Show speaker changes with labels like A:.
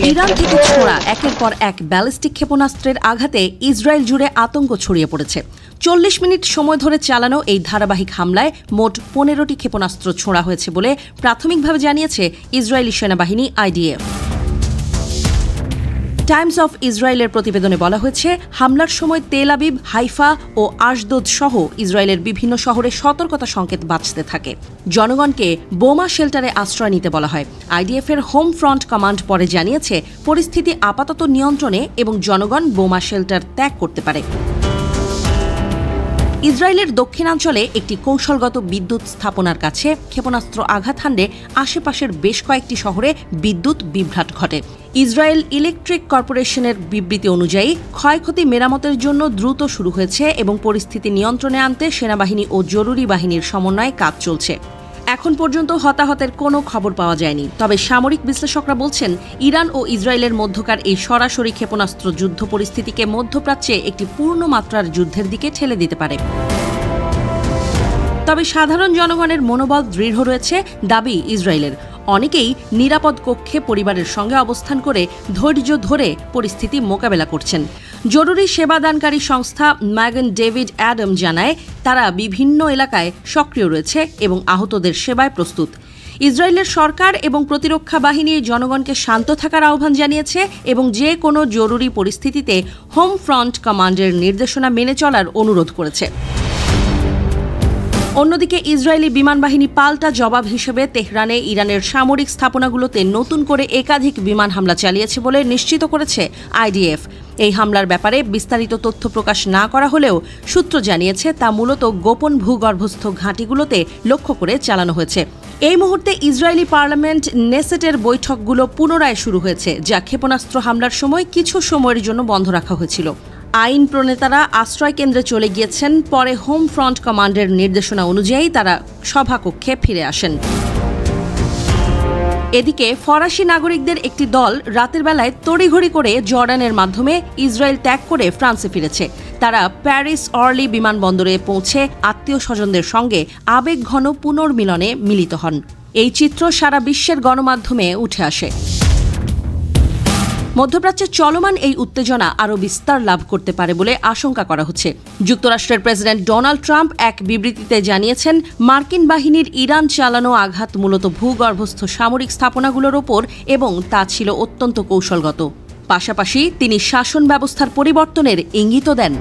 A: Iran থেকে ছোড়া একের পর এক ব্যালিস্টিক ক্ষেপণাস্ত্রের আঘাতে ইসরায়েল জুড়ে আতঙ্ক ছড়িয়ে পড়েছে। 40 মিনিট সময় ধরে চালানো এই ধারাবাহিক হামলায় মোট 15টি ক্ষেপণাস্ত্র ছোড়া হয়েছে বলে প্রাথমিকভাবে জানিয়েছে ইসরায়েলি সেনাবাহিনী IDF। টাইমস অফ ইসরায়েলের প্রতিবেদনে বলা হয়েছে, হামলার সময় তেল আবিব, হাইফা ও আশদোদ সহ ইসরায়েলের বিভিন্ন শহরে সতর্কতা সংকেত বাজতে থাকে। জনগণকে বোমা শেল্টারে আশ্রয় নিতে বলা হয়। IDF এর হোম ফ্রন্ট কমান্ড পরে জানিয়েছে, পরিস্থিতি আপাতত নিয়ন্ত্রণে এবং জনগণ বোমা শেল্টার ত্যাগ করতে পারে। ইসরায়েলের দক্ষিণাঞ্চলে একটি কৌশলগত বিদ্যুৎ স্থাপনার কাছে ক্ষেপণাস্ত্র আঘাত হানলে আশেপাশের বেশ কয়েকটি শহরে বিদ্যুৎ বিভ্রাট ঘটে। ইসরায়েল ইলেকট্রিক কর্পোরেশনের বিবৃতি অনুযায়ী ক্ষয়ক্ষতি মেরামতের জন্য দ্রুত শুরু হয়েছে এবং পরিস্থিতি নিয়ন্ত্রণে আনতে সেনাবাহিনী ও জরুরি বাহিনীর সমন্বয়ে কাজ চলছে। এখন পর্যন্ত হতাহতের কোনো খবর পাওয়া যায়নি। তবে সামরিক বিশ্লেষকরা বলছেন, ইরান ও ইসরায়েলের মধ্যকার এই সরাসরি ক্ষেপণাস্ত্র যুদ্ধ পরিস্থিতিকে মধ্যপ্রাচ্যে একটি পূর্ণমাত্রার যুদ্ধের দিকে ঠেলে দিতে পারে। তবে সাধারণ জনগণের মনোবল দৃঢ় রয়েছে দাবি ইসরায়েলের। অনেকেই নিরাপদ কক্ষে পরিবারের সঙ্গে অবস্থান করে ধৈর্য ধরে পরিস্থিতি মোকাবেলা করছেন। জরুরি সেবাদানকারী সংস্থা ম্যাগন ডেভিড অ্যাডাম জানায়, তারা বিভিন্ন এলাকায় সক্রিয় রয়েছে এবং আহতদের সেবায় প্রস্তুত। ইসরায়েলের সরকার এবং প্রতিরক্ষা বাহিনী জনগণকে শান্ত থাকার আহ্বান জানিয়েছে এবং যে কোনো জরুরি পরিস্থিতিতে হোম ফ্রন্ট কমান্ডের নির্দেশনা মেনে চলার অনুরোধ করেছে। অন্যদিকে ইসরায়েলি বিমান বাহিনী পাল্টা জবাব হিসেবে তেহরানে ইরানের সামরিক স্থাপনাগুলোতে নতুন করে একাধিক বিমান হামলা চালিয়েছে বলে নিশ্চিত করেছে IDF। এই হামলার ব্যাপারে বিস্তারিত তথ্য প্রকাশ না করা হলেও সূত্র জানিয়েছে, তা মূলত গোপন ভূগর্ভস্থ ঘাঁটিগুলোতে লক্ষ্য করে চালানো হয়েছে। এই মুহূর্তে ইসরায়েলি পার্লামেন্ট নেসেটের বৈঠকগুলো পুনরায় শুরু হয়েছে, যা ক্ষেপণাস্ত্র হামলার সময় কিছু সময়ের জন্য বন্ধ রাখা হয়েছিল। আইন প্রণেতারা আশ্রয় কেন্দ্রে চলে গিয়েছেন, পরে হোম ফ্রন্ট কমান্ডের নির্দেশনা অনুযায়ী তারা সভাকক্ষে ফিরে আসেন। এদিকে ফরাসি নাগরিকদের একটি দল রাতের বেলায় তড়িঘড়ি করে জর্ডানের মাধ্যমে ইসরায়েল ত্যাগ করে ফ্রান্সে ফিরেছে। তারা প্যারিস অর্লি বিমানবন্দরে পৌঁছে আত্মীয় স্বজনদের সঙ্গে আবেগঘন পুনর্মিলনে মিলিত হন। এই চিত্র সারা বিশ্বের গণমাধ্যমে উঠে আসে। মধ্যপ্রাচ্যে চলমান এই উত্তেজনা আরও বিস্তার লাভ করতে পারে বলে আশঙ্কা করা হচ্ছে। যুক্তরাষ্ট্রের প্রেসিডেন্ট ডোনাল্ড ট্রাম্প এক বিবৃতিতে জানিয়েছেন, মার্কিন বাহিনীর ইরান চালানো আঘাত মূলত ভূগর্ভস্থ সামরিক স্থাপনাগুলোর ওপর এবং তা ছিল অত্যন্ত কৌশলগত। পাশাপাশি তিনি শাসন ব্যবস্থার পরিবর্তনের ইঙ্গিতও দেন।